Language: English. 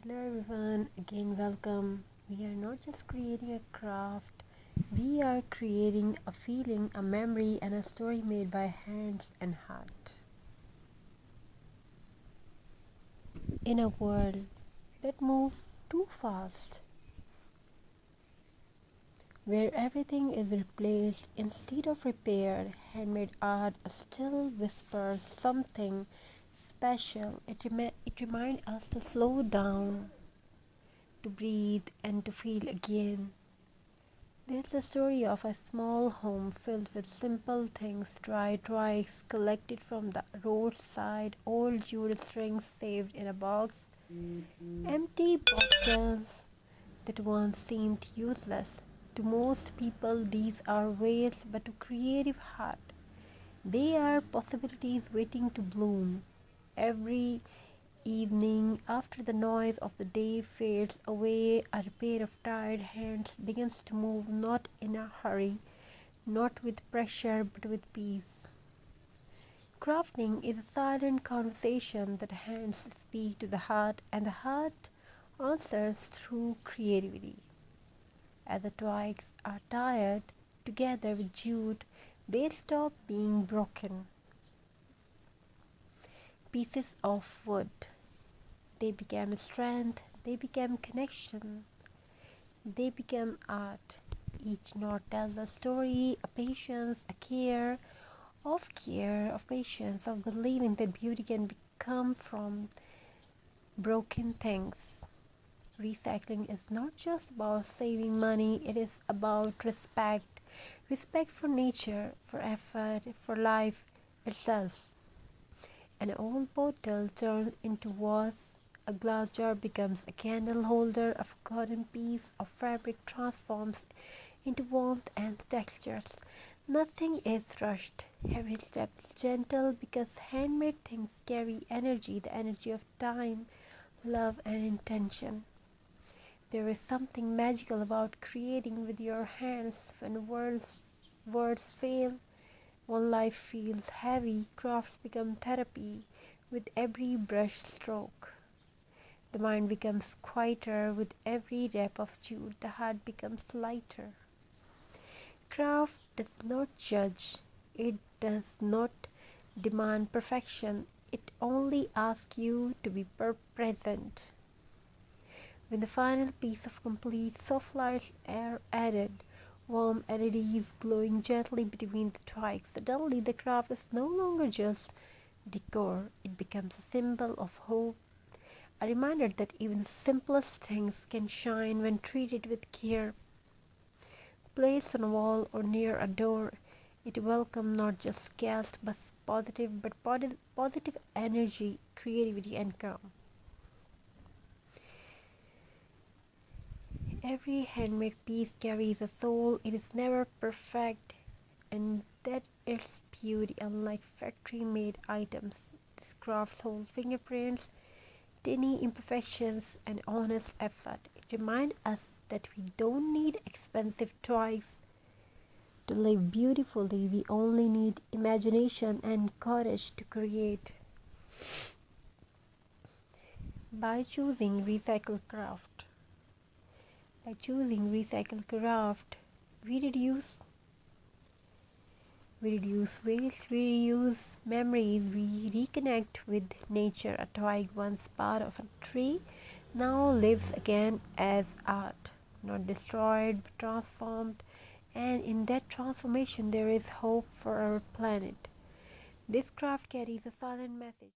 Hello everyone, again welcome. We are not just creating a craft, we are creating a feeling, a memory, and a story made by hands and heart. In a world that moves too fast, where everything is replaced instead of repaired, handmade art still whispers something special. It reminds us to slow down, to breathe, and to feel again. There's the story of a small home filled with simple things, dry twigs collected from the roadside, old jute strings saved in a box, empty bottles that once seemed useless. To most people, these are waste, but to creative heart, they are possibilities waiting to bloom. Every evening, after the noise of the day fades away, a pair of tired hands begins to move, not in a hurry, not with pressure, but with peace. Crafting is a silent conversation that hands speak to the heart, and the heart answers through creativity. As the twigs are tired together with jute, they stop being broken pieces of wood. They became strength, they became connection, they become art. Each knot tells a story, a patience, a care, of patience, of believing that beauty can come from broken things. Recycling is not just about saving money, it is about respect. Respect for nature, for effort, for life itself. An old bottle turns into vase, a glass jar becomes a candle holder, a forgotten piece of fabric transforms into warmth and textures. Nothing is rushed. Every step is gentle because handmade things carry energy, the energy of time, love, and intention. There is something magical about creating with your hands when words fail. When life feels heavy, crafts become therapy with every brush stroke. The mind becomes quieter with every wrap of jute. The heart becomes lighter. Craft does not judge. It does not demand perfection. It only asks you to be present. When the final piece of complete, soft lights are added, warm LEDs glowing gently between the twigs, suddenly the craft is no longer just decor, it becomes a symbol of hope, a reminder that even the simplest things can shine when treated with care. Placed on a wall or near a door, it welcomes not just guests but positive energy, creativity, and calm. Every handmade piece carries a soul. It is never perfect, and that its beauty, unlike factory-made items. This craft's whole fingerprints, tiny imperfections, and honest effort. It reminds us that we don't need expensive toys to live beautifully. We only need imagination and courage to create. By choosing recycled craft, by choosing recycled craft, we reduce We reduce waste, we reuse memories, we reconnect with nature. A twig once part of a tree now lives again as art, not destroyed but transformed, and in that transformation there is hope for our planet. This craft carries a silent message.